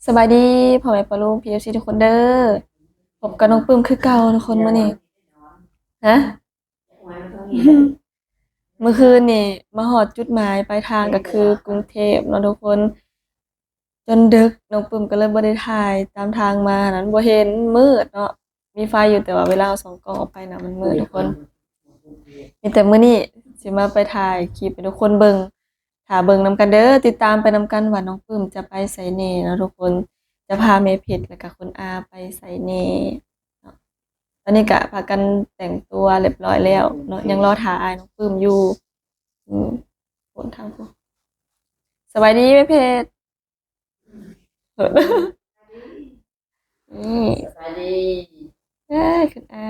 สบายดีพ่อแม่ปะลุง PFC ทุกคนเด้อพบกับน้องปึ้มคือเก่าทุกคนมื้อนี้ฮะเมื่อคืนนี่มาฮอดจุดหมายปลายทางก็คือกรุงเทพเนาะทุกคนจนดึกน้องปึ้มก็เลยบ่ได้ถ่ายตามทางมานั้นบ่เห็นมืดเนาะมีไฟอยู่แต่ว่าเวลาเอาส่องกล้องออกไปน่ะมันมืดทุกคนมีแต่มื้อนี้สิมาไปถ่ายคลิปให้ทุกคนเบิ่งถ้าเบิ่งนำกันเด้อติดตามไปนำกันว่าน้องปึ้มจะไปไสแหน่เนาะทุกคนจะพาแม่เพชรแล้วก็คุณอาไปไสแหน่เนาะ ตอนนี้ก็พากันแต่งตัวเรียบร้อยแล้วเนาะยังรอท่าอายน้องปลื้มอยู่อืมโนทางพู้สบายดีไหมเพชรเหินนี่สวัสดีเอ้ยคุณอา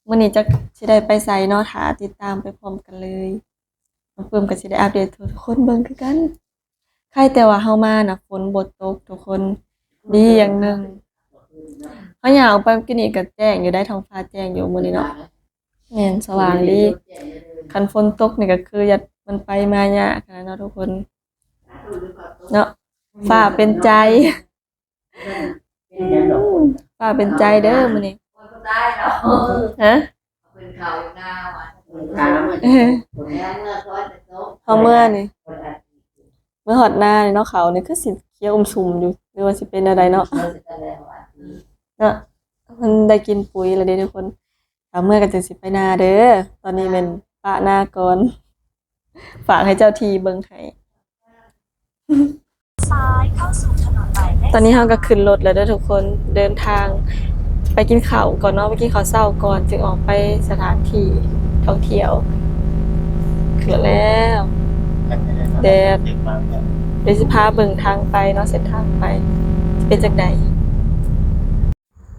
มื้อนี้จักสิได้ไปไสเนาะถ้าติดตามไปพร้อมกันเลยน้องปลื้มก็สิได้อัปเดตให้ทุกคนเบิ่งคือกันใครแต่ว่าเฮามาน่ะฝนบ่ตกทุกคนดีอย่างหนึ่งเฮาย่างออกไปเมื่อกี้นี่ก็แจ้งอยู่ได้ท้องฟ้าแจ้งอยู่มื้อนี้เนาะแม่นสว่างดี คันฝนตกนี่ก็คืออย่ามันไปมายากนะเนาะทุกคนเนาะฟ้าเป็นใจอืมฟ้าเป็นใจเด้อมื้อนี้ได้เนาะฮะเป็นเขาหน้าวันถามมันแล้วเมื่อก้อนจะตกเฮาเมื่อนี่เมื่อฮอดหน้านี่เนาะเขานี่คือสิเขียวอมชุ่มอยู่หรือว่าสิเป็นอะไรเนาะเนาะมันได้กินปุ๋ยแล้วเด้ทุกคนถ้าเมื่อก็จะสิไปนาเด้อตอนนี้แม่นปะหน้าก่อนฝากให้เจ้าทีเบิ่งให้ตอนนี้เราก็ขึ้นรถแล้วเด้อทุกคนเดินทางไปกินข้าวก่อนเนาะไปกินข้าวเช้าก่อนจึงออกไปสถานที่ท่องเที่ยวขึ้นแล้วแดดเดี๋ยวสิพาเบิ่งทางไปเนาะเส้นทางไปสิเป็นจังใด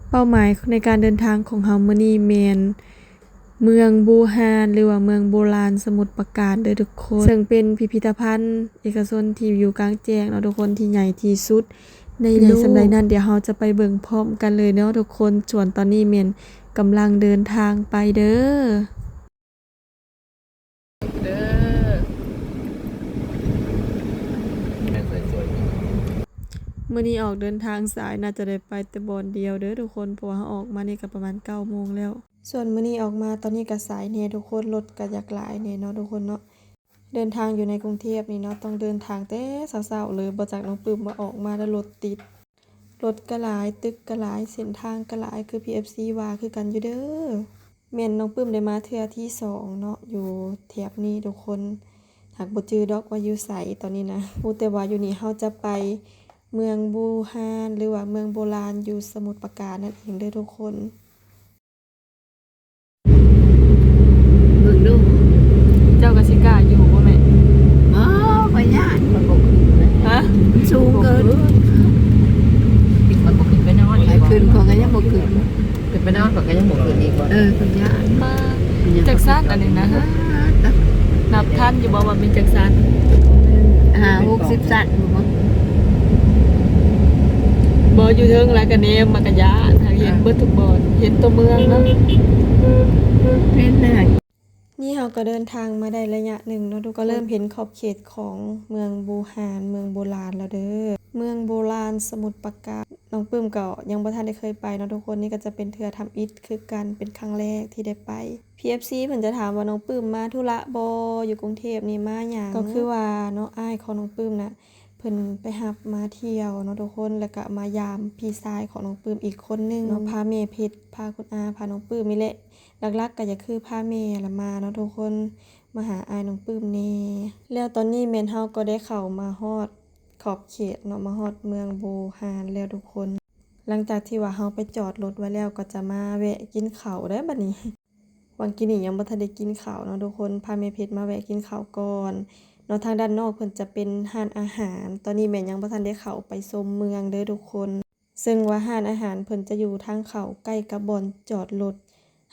เป้าหมายในการเดินทางของเฮามื้อนี้แม่นเมืองบูฮานหรือว่าเมืองโบราณสมุทรปราการเด้อทุกคนซึ่งเป็นพิพิธภัณฑ์เอกชนที่อยู่กลางแจ้งเนาะทุกคนที่ใหญ่ที่สุดในโลกสำใดนั้นเดี๋ยวเราจะไปเบิ่งพร้อมกันเลยเนาะทุกคนส่วนตอนนี้แม่นกำลังเดินทางไปเด้อเด้อมื้อนี้ออกเดินทางสายน่าจะได้ไปแต่บ่อนเดียวเด้อทุกคนเพราะว่าเราออกมานี่ก็ประมาณ 9 โมงแล้วส่วนมื้อนี้ออกมาตอนนี้ก็สายแหน่ทุกคนรถก็อยากหลายแหน่เนาะทุกคนเนาะเดินทางอยู่ในกรุงเทพนี่เนาะต้องเดินทางแต่เช้าๆเลยบ่จักน้องปึ้มว่าออกมาแล้วรถติดรถก็หลายตึกก็หลายเส้นทางก็หลายคือ PFC ว่าคือกันอยู่เด้อแม่นน้องปึ้มได้มาเทื่อที่2เนาะอยู่แถบนี้ทุกคนหากบ่จื้อดอกว่าอยู่ไสตอนนี้นะรู้แต่ว่าอยู่นี่เราจะไปเมืองบูฮานหรือว่าเมืองโบราณอยู่สมุทรปราการนั่นเองเด้อทุกคนเบิ่งดูเจ้าก็สิกล้าอยู่บ่แม่อ๋อไปย่านมันบ่ขึ้นนะฮะสูงเกินติดมันบ่ขึ้นไปนอนไปขึ้นของก็ยังบ่ขึ้นขึ้นไปนอนของก็ยังบ่ขึ้นอีกบ่ขึ้นย่านจักซันอันนี้นะฮะนับท่านอยู่บ่ว่าเป็นจักซัน60สั่นบ่บ่อยู่เทิงแล้วก็แนมมากะยะทางเห็นเบิดทุกบ่อนเห็นตัวเมืองเนาะเป็นได้นี่เราก็เดินทางมาได้ระยะหนึ่งเนาะทุกก็เริ่มเห็นขอบเขตของเมืองบูฮานเมืองโบราณแล้วเด้อเมืองโบราณสมุทรปราการน้องปึ้มก็ยังบ่ทันได้เคยไปเนาะทุกคนนี่ก็จะเป็นเทื่อทำอิฐคือกันเป็นครั้งแรกที่ได้ไป PFC เพิ่นจะถามว่าน้องปึ้มมาธุระบ่อยู่กรุงเทพนี่มาหยังก็คือว่าเนาะอ้ายของน้องปึ้มน่ะเพิ่นไปรับมาเที่ยวเนาะทุกคนแล้วก็มายามพี่ชายของน้องปึ้มอีกคนนึงเนาะพาแม่เพชรพาคุณอาพาน้องปึ้มนี่แหละหลักๆก็จะคือพาแม่ละมาเนาะทุกคนมาหาอ้ายน้องปึ้มแน่แล้วตอนนี้แม่นเฮาก็ได้เข้ามาฮอดขอบเขตเนาะมาฮอดเมืองบูฮานแล้วทุกคนหลังจากที่ว่าเฮาไปจอดรถไว้แล้วก็จะมาแวะกินข้าวได้บัดนี้วังกินนี่ยังบ่ทันได้กินข้าวเนาะทุกคนพาแม่เพชรมาแวะกินข้าวก่อนเนาะทางด้านนอกเพิ่นจะเป็นร้านอาหารตอนนี้แม่ยังบ่ทันได้เข้าไปชมเมืองเด้อทุกคนซึ่งว่าร้านอาหารเพิ่นจะอยู่ทางเข้าใกล้กับบ่อนจอดรถ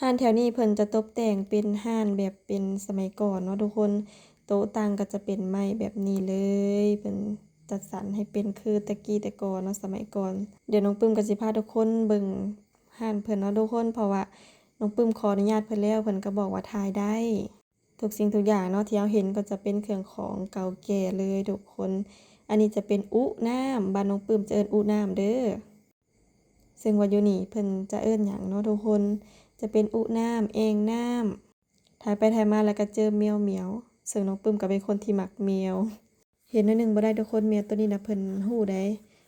ร้านแถวนี้เพิ่นจะตกแต่งเป็นร้านแบบเป็นสมัยก่อนเนาะทุกคนโต๊ะตั้งก็จะเป็นไม้แบบนี้เลยเพิ่นจัดสรรให้เป็นคือแต่กี้แต่ก่อนเนาะสมัยก่อนเดี๋ยวน้องปึ้มก็สิพาทุกคนเบิ่งร้านเพิ่นเนาะทุกคนเพราะว่าน้องปึ้มขออนุญาตเพิ่นแล้วเพิ่นก็บอกว่าถ่ายได้ทุกสิ่งทุกอย่างเนาะที่เราเห็นก็จะเป็นเครื่องของเก่าแก่เลยทุกคน อันนี้จะเป็นอุน้ำบ้านน้องปื้มจะเอิ้นอุน้ำเด้อซึ่งว่าอยู่นี่เพิ่นจะเอิ้นหยังเนาะทุกคนจะเป็นอุน้ำเองน้ำถ่ายไปถ่ายมาแล้วก็เจอแมวเหมียวซึ่งน้องปื้มก็เป็นคนที่มักแมวเห็นหน่อยหนึงบ่ได้ทุกคนแมวตัวนี้นะเพิ่นฮู้ได้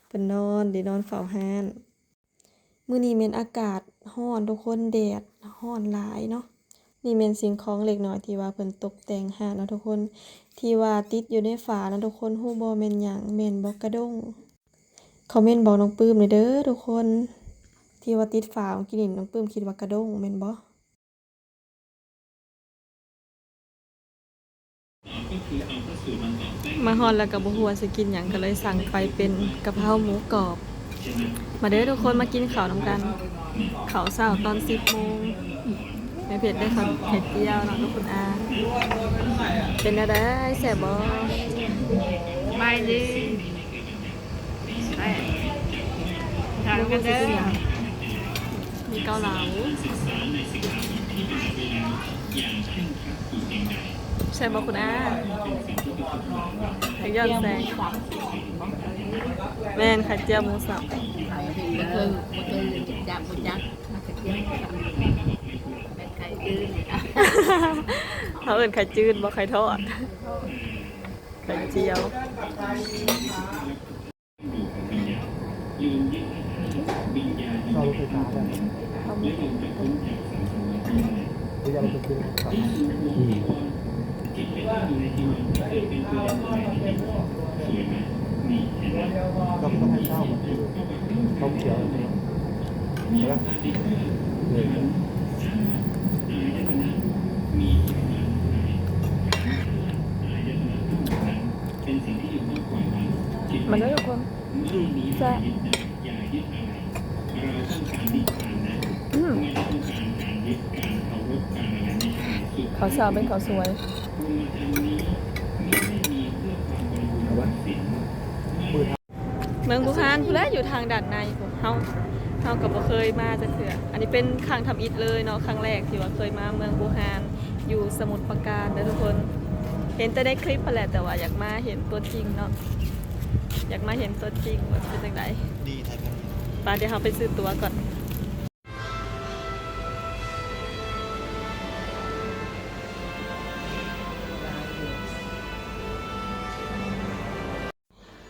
เพิ่นนอนได้นอนเฝ้าร้านมื้อนี้แม่นอากาศร้อนทุกคนแดดร้อนหลายเนาะนี่แม่นสิ่งของเล็กน้อยที่ว่าเพิ่นตกแต่งร้านเนาะทุกคนที่ว่าติดอยู่ในฝานะทุกคนฮู้บ่แม่นหยังแม่นบ่กระด้งคอมเมนต์บอกน้องปื้มหน่อยเด้อทุกคนที่ว่าติดฝาเมื่อกี้นี่น้องปื้มคิดว่ากระด้งแม่นบ่มาฮอดแล้วก็บ่ฮู้ว่าสิกินหยังก็เลยสั่งไปเป็นกะเพราหมูกรอบมาเด้อทุกคนมากินข้าวนำกันข้าวเช้าตอน 10:00 นแม่เผ็ดได้ข้าวเผ็ดเจียวเนาะทุกคนเป็นจังได๋แซ่บบ่ ไม่ดีไปทานกันเด้อ มีเกาเหลาใช่บ่คุณอาย้อนแสงแม่นไข่เจียวหมูสับ บ่เคยจับบ่จักมาตะเกียบเป็นไข่ดื้อนี่อ่ะ เขาเอิ้นไข่จืดบ่ไข่ทอดไข่เจียว เราลูกไฟฟ้าได้หรือยังเราจะซื้อครับก็ต้องให้เช่ามาที่ต้มเขียวใช่ไหมมันได้ทุกคนแซ่บเขาสาวเป็นเขาสวยเมืองบูฮานผู้แลอยู่ทางด่านในผมเฮากับบ่เคยมาจักเทื่ออันนี้เป็นครั้งทำอิฐเลยเนาะครั้งแรกที่ว่าเคยมาเมืองบูฮานอยู่สมุทรปราการนะทุกคนเห็นแต่ในคลิปนั่นแหละแต่ว่าอยากมาเห็นตัวจริงเนาะอยากมาเห็นตัวจริงว่าเป็นจังได ดีไทยแพน ป่ะเดี๋ยวเราไปซื้อตั๋วก่อน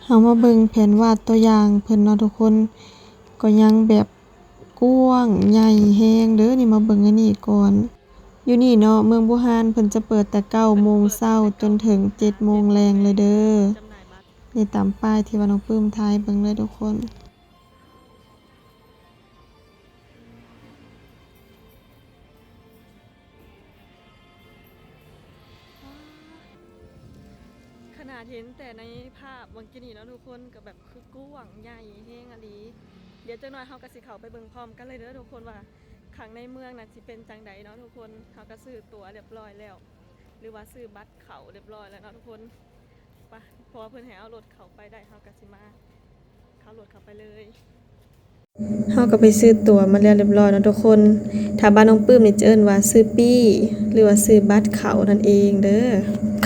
เรามาเบิ่งแผนวาดตัวอย่างเพิ่นเนาะทุกคนก็ยังแบบกว้างใหญ่แฮงเด้อนี่มาเบิ่งอันนี้ก่อนอยู่นี่เนาะเมืองบูฮานเพิ่นจะเปิดแต่ 9 โมงเช้าจนถึง 7 โมงแลงเลยเด้อนี่ตามป้ายที่ว่าน้องปื้มทายเบิ่งเลยทุกคนขนาดเห็นแต่ในภาพเมื่อกี้นี่เนาะทุกคนก็แบบคือกว้างใหญ่แฮงอะลีเดี๋ยวจักหน่อยเฮาก็สิเข้าไปเบิ่งพร้อมกันเลยเด้อทุกคนว่าข้างในเมืองน่ะสิเป็นจังใดเนาะทุกคนเฮาก็ซื้อตั๋วเรียบร้อยแล้วหรือว่าซื้อบัตรเข้าเรียบร้อยแล้วเนาะทุกคนไปเพราะว่าเพิ่นให้เอารถเข้าไปได้เฮาก็สิมาเข้ารถเข้าไปเลยเฮาก็ไปซื้อตั๋วมาแล้วเรียบร้อยเนาะทุกคนถ้าบ้านน้องปื้มนี่จะเอิ้นว่าซื้อปี้หรือว่าซื้อบัตรเข้านั่นเองเด้อ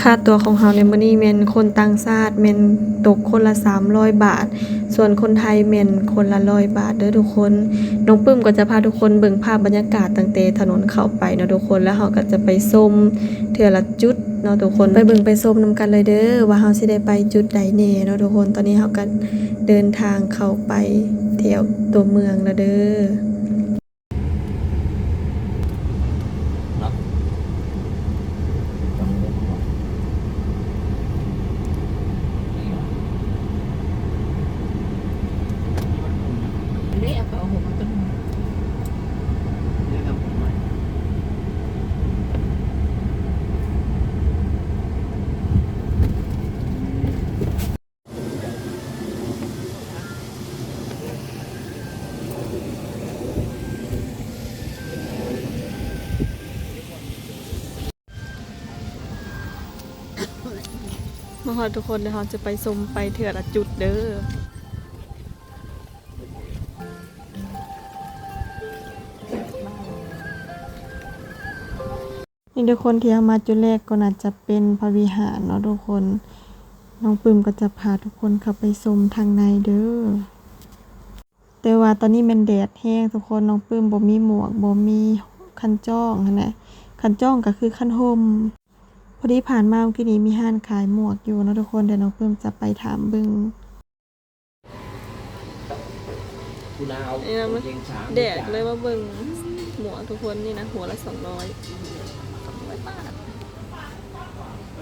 ค่าตั๋วของเฮาในมื้อนี้แม่นคนต่างชาติแม่นตกคนละ300 บาทส่วนคนไทยแม่นคนละ100 บาทเด้อทุกคนน้องปื้มก็จะพาทุกคนเบิ่งภาพบรรยากาศตั้งแต่ถนนเข้าไปเนาะทุกคนแล้วเฮาก็จะไปชมเทื่อละจุดเนาะทุกคนไปเบิ่งไปชมนำกันเลยเด้อว่าเฮาสิได้ไปจุดใดแน่เนาะทุกคนตอนนี้เฮาก็เดินทางเข้าไปแถวตัวเมืองแล้วเด้อ เละเอาหัวมันต้น นี่ทำผมใหม่ มาฮอดทุกคนเดี๋ยวเราจะไปชมไปเถื่อละจุดเด้อนี่ทุกคนที่เอามาจุดแรกก็น่าจะเป็นพระวิหารเนาะทุกคน น้องปื้มก็จะพาทุกคนเข้าไปชมทางในเด้อแต่ว่าตอนนี้มันแดดแห้งทุกคนน้องปื้มบ่มีหมวกบ่มีคันจ้องหั้นน่ะคันจ้องก็คือคันห่มพอดีผ่านมาเมื่อกี้นี้มีห้านขายหมวกอยู่เนาะทุกคนเดี๋ยวน้องปื้มจะไปถามเบิ่ง คุณเอา นี่นะมัน เกงช้าง แดกเลยว่าเบิ่งหมวกทุกคนนี่นะหัวละ200บาท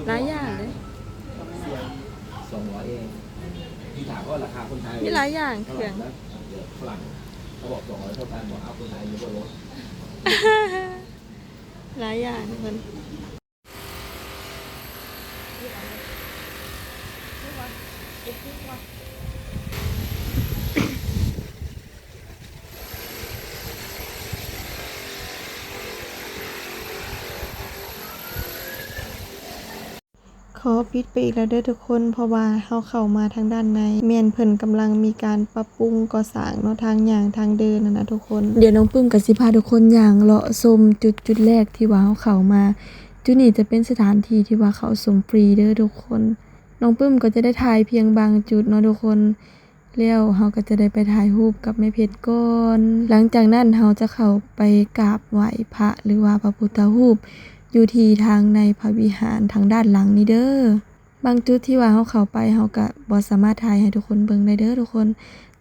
หลายอย่างเลย 200เองที่ถามว่าราคาคนไทย มีหลายอย่างเค เท่าไห รื่ ร่ อง นะเดี๋ยวฝรั่งเขาบอก200เท่ากันบอกเอาคนไทยเยอะกว่าลด หลายอย่างทุกคนขอปิดไปอีกแล้วเด้อทุกคนเพราะว่าเฮาเข้ามาทางด้านในแม่นเพิ่นกำลังมีการปรับปรุงก่อสร้างเนาะทางย่างทางเดินนั่นนะทุกคนเดี๋ยวน้องปึ้มกับสิพาทุกคนย่างเลาะชมจุดแรกที่ว่าเฮาเข้ามาจุดนี้จะเป็นสถานที่ที่ว่าเขาชมฟรีเด้อทุกคนน้องปึ้มก็จะได้ถ่ายเพียงบางจุดเนาะทุกคนแล้วเฮาก็จะได้ไปถ่ายรูปกับแม่เพชรก่อนหลังจากนั้นเฮาจะเข้าไปกราบไหว้พระหรือว่าพระพุทธรูปอยู่ที่ทางในพระวิหารทางด้านหลังนี้เด้อบางจุดที่ว่าเฮาเข้าไปเฮาก็บ่สามารถถ่ายให้ทุกคนเบิ่งได้เด้อทุกคน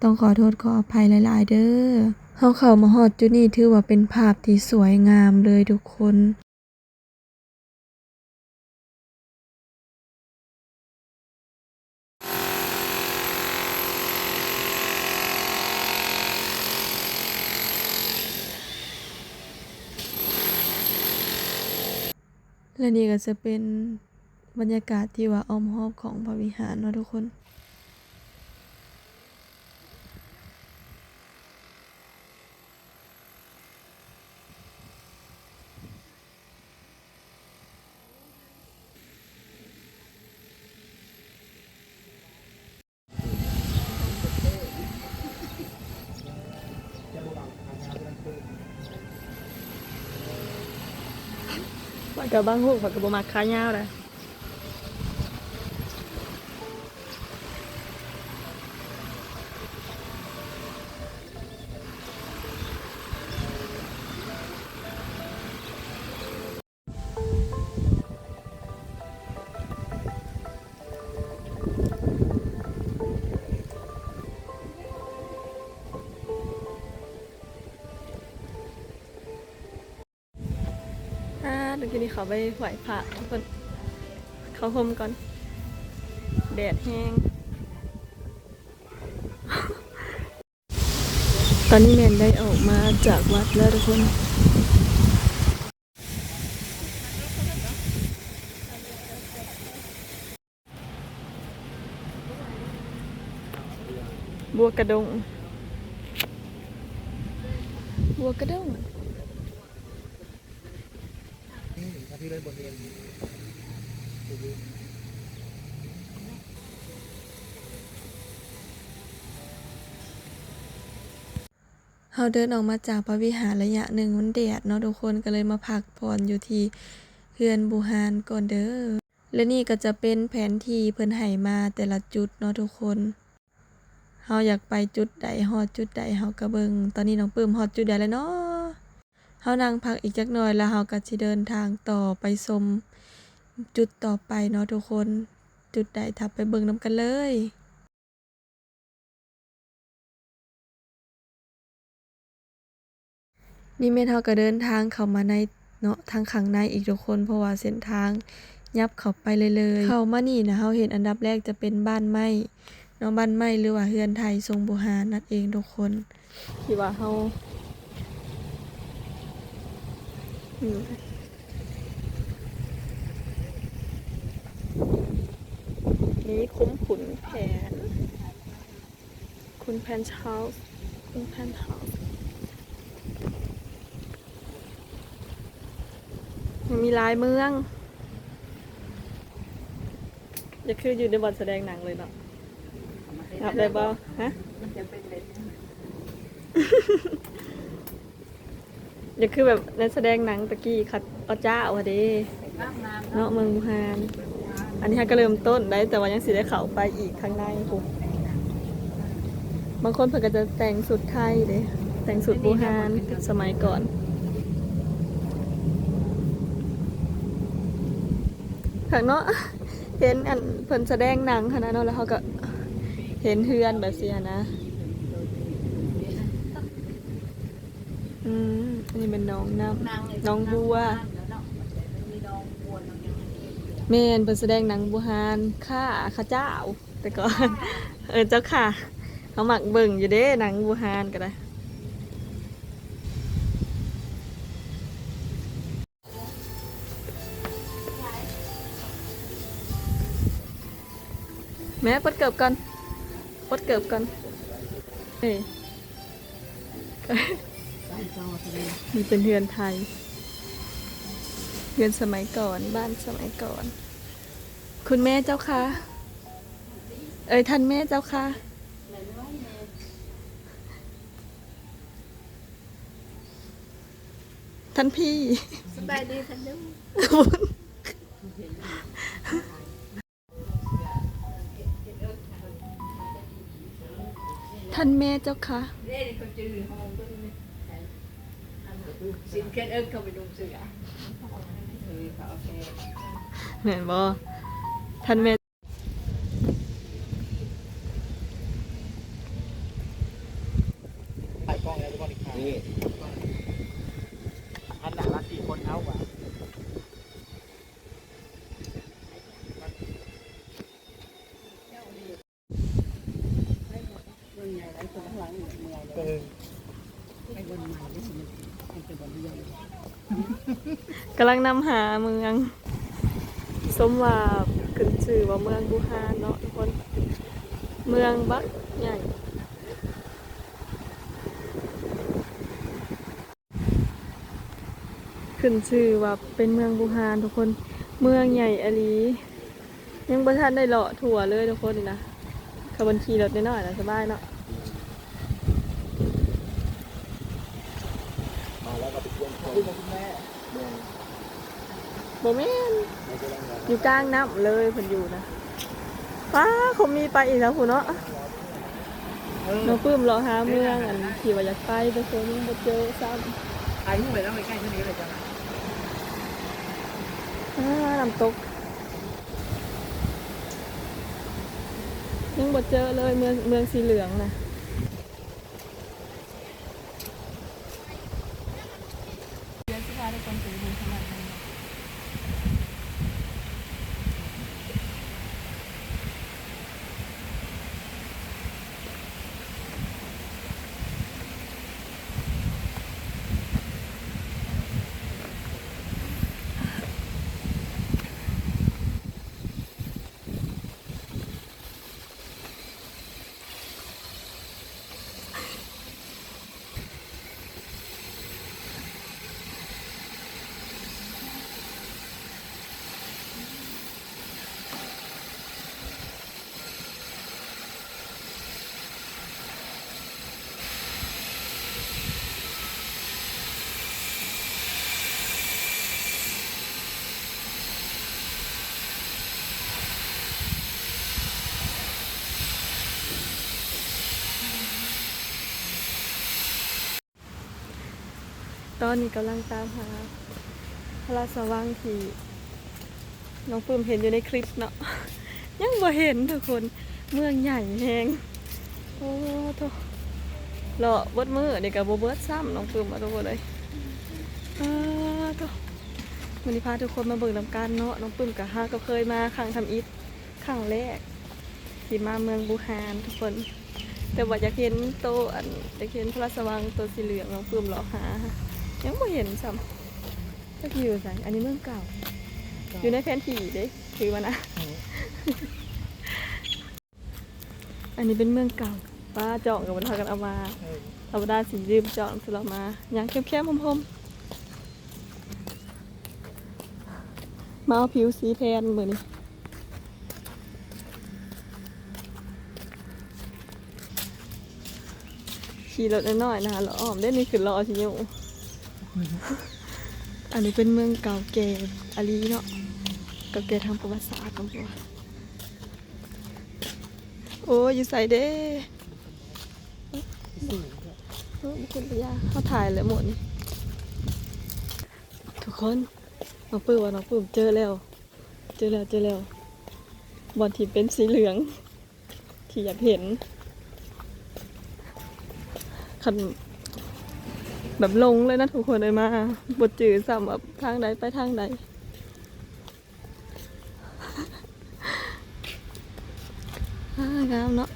ต้องขอโทษขออภัยหลายๆเด้อเฮาเข้ามาฮอดจุดนี้ถือว่าเป็นภาพที่สวยงามเลยทุกคนและนี่ก็จะเป็นบรรยากาศที่ว่าอ้อมรอบของพระวิหารเนาะทุกคนว่ากับบางฮูกว่าก็บ่มักขายาวแหละเมื่อกี้นี้เขาไปไหว้พระทุกคนเขาห่มก่อนแดดแห้ง ตอนนี้แมนได้ออกมาจากวัดแล้วทุกคนบัวกระดงบัวกระดงที่เลยบนเรียน เราเดินออกมาจากพระวิหารระยะหนึ่งมันแดดเนาะทุกคนก็เลยมาพักผ่อนอยู่ที่เฮือนบูฮานก่อนเด้อและนี่ก็จะเป็นแผนที่เพิ่นให้มาแต่ละจุดเนาะทุกคนเฮาอยากไปจุดใดฮอดจุดใดเฮาก็เบิ่งตอนนี้น้องปื้มฮอดจุดใดแล้วเนาะเฮานั่งพักอีกจักหน่อยแล้วเฮาก็สิเดินทางต่อไปชมจุดต่อไปเนาะทุกคนจุดใดทับไปเบิ่งนํกันเลยนี่แม่นเฮาก็เดินทางเข้ามาในเนาะทางข้างในอีกทุกคนเพราะว่าเส้นทางยับเข้าไปเลยเข้ามานี่นะเฮาเห็นอันดับแรกจะเป็นบ้านไม้เนาะบ้านไม้หรือว่าเฮือนไทยทรงโบราณนั่นเองทุกคนที่ว่าเฮานี่คุ้มขุนแผนคุณแพนเฮาส์คุณแพนเฮาส์มีหลายเมืองจะคืออยู่ในบอลแสดงหนังเลยเนาะรับได้บ่ฮะจะคือแบบในแสดงหนังตะกี้คัดเอาจ้าเอาเด้เนาะเมืองบูฮานไป อันนี้ก็เริ่มต้นได้แต่ว่ายังสิได้เข้าไปอีกข้างในปุ๊บางคนเพิ่นก็จะแต่งสุดไทยเด้แต่งสุดโบราณสมัยก่อนข้างเนาะเห็นอันเพิ่นแสดงหนังค่ะนะเนาะแล้วเขาก็เห็นเฮือนแบบเสียนะอันนี้เป็นน้องน้ำน้องบัวแม่นเพิ่นแสดงหนังโบราณข้าเจ้าแต่ก่อนเจ้าค่ะเขาหมักเบิ่งอยู่เด้หนังโบราณก็ได้แม่ปดเกิบก่อนปดเกิบก่อนเอ้ยนี่เป็นเรือนไทยเรือนสมัยก่อนบ้านสมัยก่อนคุณแม่เจ้าค่ะท่านแม่เจ้าค่ะท่านพี่ สบายดีท่านลูก ท่านแม่เจ้าค่ะ สินเกินเข้าไปดูเสือ เหมือนบ่ท่านแม่ ถ่ายกล้องแล้วทุกคนอีกครั้งนี่อันหนาละ4 คนเอาว่ะเออก ำลังนำหาเมืองสมว่าขึ้นชื่อว่าเมืองบูฮานเนาะทุกคนเมืองบักใหญ่ขึ้นชื่อว่าเป็นเมืองบูฮานทุกคนเมืองใหญ่อหลียังบ่ทันได้เลาะทั่วเลยทุกคนนี่นะขับบัญชีรถน้อยๆนะสบายเนาะ มาแล้วก็ไปชวนคุณแม่เมือง บ่แม่น ไม่ใช่แล้วนะ อยู่กลางน้ำเลยเพิ่นอยู่นะป้าคงมีไปอีกแล้วคุณเนาะน้องปื้มรอหาเมืองอันที่ว่าอยากไปแต่คนยังบ่เจอซ้ำ อายุไปแล้วไปใกล้เท่านี้เลยจ้ะ น้ำตกยังบ่เจอเลยเมืองสีเหลืองนะตอนนี้กำลังตามหาพระราชวังที่น้องปื้มเห็นอยู่ในคลิปเนาะ ยังบ่เห็นทุกคนเมืองใหญ่แฮงโอ้โธ่เลาะเบิดมือเดี๋ยวก็บ่เบิดซ้ำน้องปื้มมาทุกคนเลยโธ่วันนี้พาทุกคนมาเบิ่งนำกันเนาะน้องปื้มกับฮาก็เคยมาครั้งทำอิฐครั้งแรกที่มาเมืองบูฮานทุกคน แต่ว่าอยากเห็นโตอันอยากเห็นพระราชวังตัวสีเหลืองน้องปื้มเลาะหายังบ่เห็นซ้ำจะอยู่ไสอันนี้เมืองเก่าอยู่ในแผนที่เด้ถือว่านะ อันนี้เป็นเมืองเก่าป้าเจาะกับมันพากันเอามาธรรมดาสียืมเจาะสลับมาอย่างเข้มๆพรมๆมาเอาผิวสีแทนเหมือนนี้ขี่รถน้อยๆนะคะล้ออ้อมได้นี่คือล้อชิโยอันนี้เป็นเมืองเก่าแก่อาลีเนาะ กับแก่ทางประวัติศาสตร์ของตัวโอ้ยอยู่ใส่เด้บุคคลปัญญาเขาถ่ายแล้วหมดนี่ทุกคนน้องปื้มว่าน้องปื้มเจอแล้วบอลที่เป็นสีเหลืองที่อยากเห็นคันแบบลงเลยนะทุกคนเลยมาบทจืดซ้ำแบบทางใดไปทางใดงามเนาะ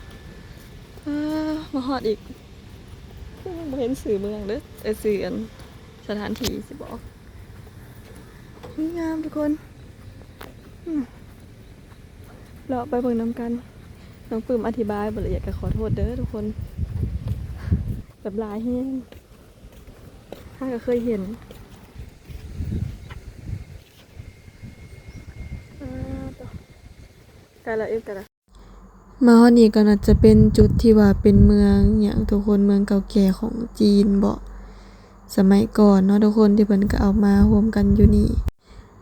มาฮอดอีกบ่เห็นสื่อเมืองเด้อสื่ออันสถานที่สิบอกงามทุกคนเราไปเบิ่งน้ำกันน้องปื้มอธิบายบ่ละเอียดก็ขอโทษเด้อทุกคนแบบหลายแฮงถ้าก็เคยเห็นกันละกันละมาฮอดนี้ก็น่าจะเป็นจุดที่ว่าเป็นเมืองอย่างทุกคนเมืองเก่าแก่ของจีนบ่สมัยก่อนเนาะทุกคนที่เพิ่นก็เอามารวมกันอยู่นี่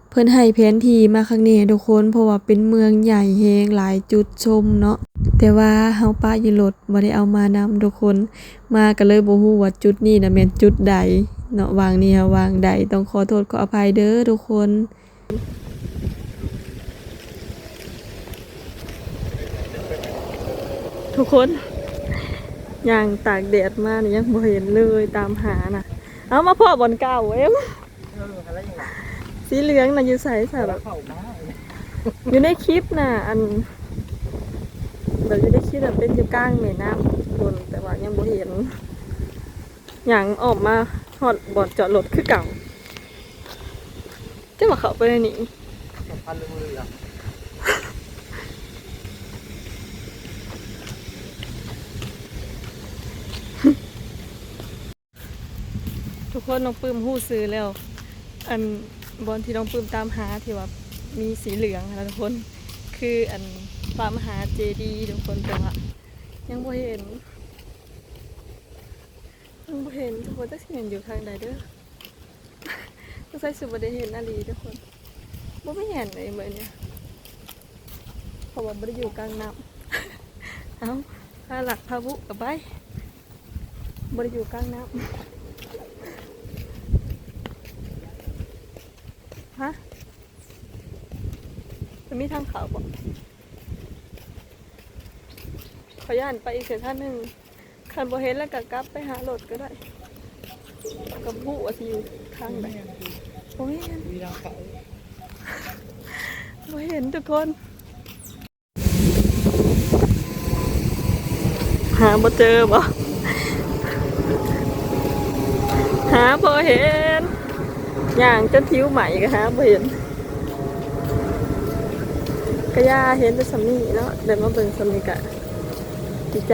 เพิ่นให้แผนที่มาข้างนี้ทุกคนเพราะว่าเป็นเมืองใหญ่แฮงหลายจุดชมเนาะแต่ว่าเฮาป้าอยู่รถบ่ได้เอามานำทุกคนมาก็เลยบ่ฮู้ว่าจุดนี้น่ะแม่นจุดใดเนาะวางนี่วางใดต้องขอโทษขออภัยเด้อทุกคนทุกคนย่างตากแดดมานี่ยังบ่เห็นเลยตามหาน่ะเอามาพ่อบอนเก่าเอ็มสีเหลืองน่ะอยู่ใส่แบบอยู่ในคลิปน่ะอันแบบอยู่ในคลิปแบบเป็นอยู่กลางแม่น้ำคนแต่ว่ายังบ่เห็นอย่างออกมาฮอดบ่อนจอดรถคือเก่าจะมาเข้าไปในนี้ทุกคนน้องปื้มฮู้ซื้อแล้วอันบอลที่น้องปื้มตามหาที่ว่ามีสีเหลืองนะทุกคนคืออันพระมหาเจดีย์ทุกคนแต่ว่ายังบ่เห็นทุกคนจะเห็นอยู่ทางใดเด้อก็ใส่สุดบ่ได้เห็นอาลีทุกคนบ่ไม่เห็นเลยเหมือนเนี่ยเพราะว่าบ่ได้อยู่กลางน้ำเอาพาหลักพาบุกกับไปบ่ได้อยู่กลางน้ำฮะมันมีทางเขาบ่ขอย่านไปอีกเส้นทางหนึ่งคันบ่เห็นแล้วก็กลับไปหารถก็ได้กับบุว่าสิอยู่ทางใดบ่เห็นบ่เห็นทุกคนหาบ่เจอบ่หาบ่เห็นย่างจนทิ้วใหม่ก็หาบ่เห็นก็ย่าเห็นแต่สำนีเนาะเดินมาเบิ่งสำนีกะดีใจ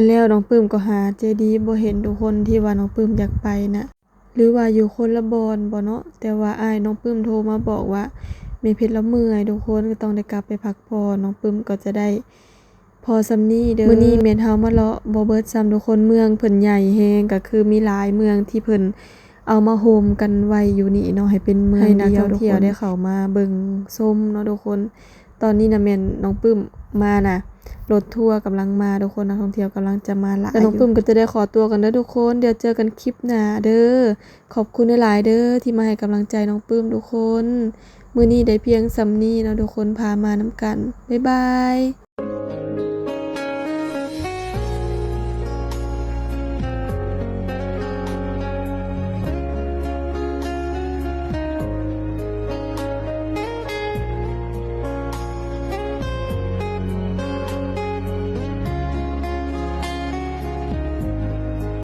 แล้วน้องปื้มก็หาเจดีย์บ่เห็นทุกคนที่ว่าน้องปื้มอยากไปนะหรือว่าอยู่คนละบอนบ่เนาะแต่ว่าอ้ายน้องปื้มโทรมาบอกว่าแม่เพชรละเมื่อยทุกคนก็ต้องได้กลับไปพักผ่อนน้องปื้มก็จะได้พอสำนีเด้อมื้อนี้แม่นเฮามาเลาะบ่เบิดซ้ำทุกคนเมืองเพิ่นใหญ่แฮงก็คือมีหลายเมืองที่เพิ่นเอามาโฮมกันไว้อยู่นี่เนาะให้เป็นเมืองให้นักท่องเที่ยวได้เข้ามาเบิ่งชมเนาะทุกคนตอนนี้น่ะแม่นน้องปื้มมาน่ะรถทัวร์กำลังมาทุกคนนักท่องเที่ยวกำลังจะมาหลายแล้วน้องปื้มก็จะได้ขอตัวกันเด้อทุกคนเดี๋ยวเจอกันคลิปหน้าเด้อขอบคุณหลายๆเด้อที่มาให้กำลังใจน้องปื้มทุกคนมื้อนี้ได้เพียงส่ำนี้เนาะทุกคนพามานำกันบ๊ายบาย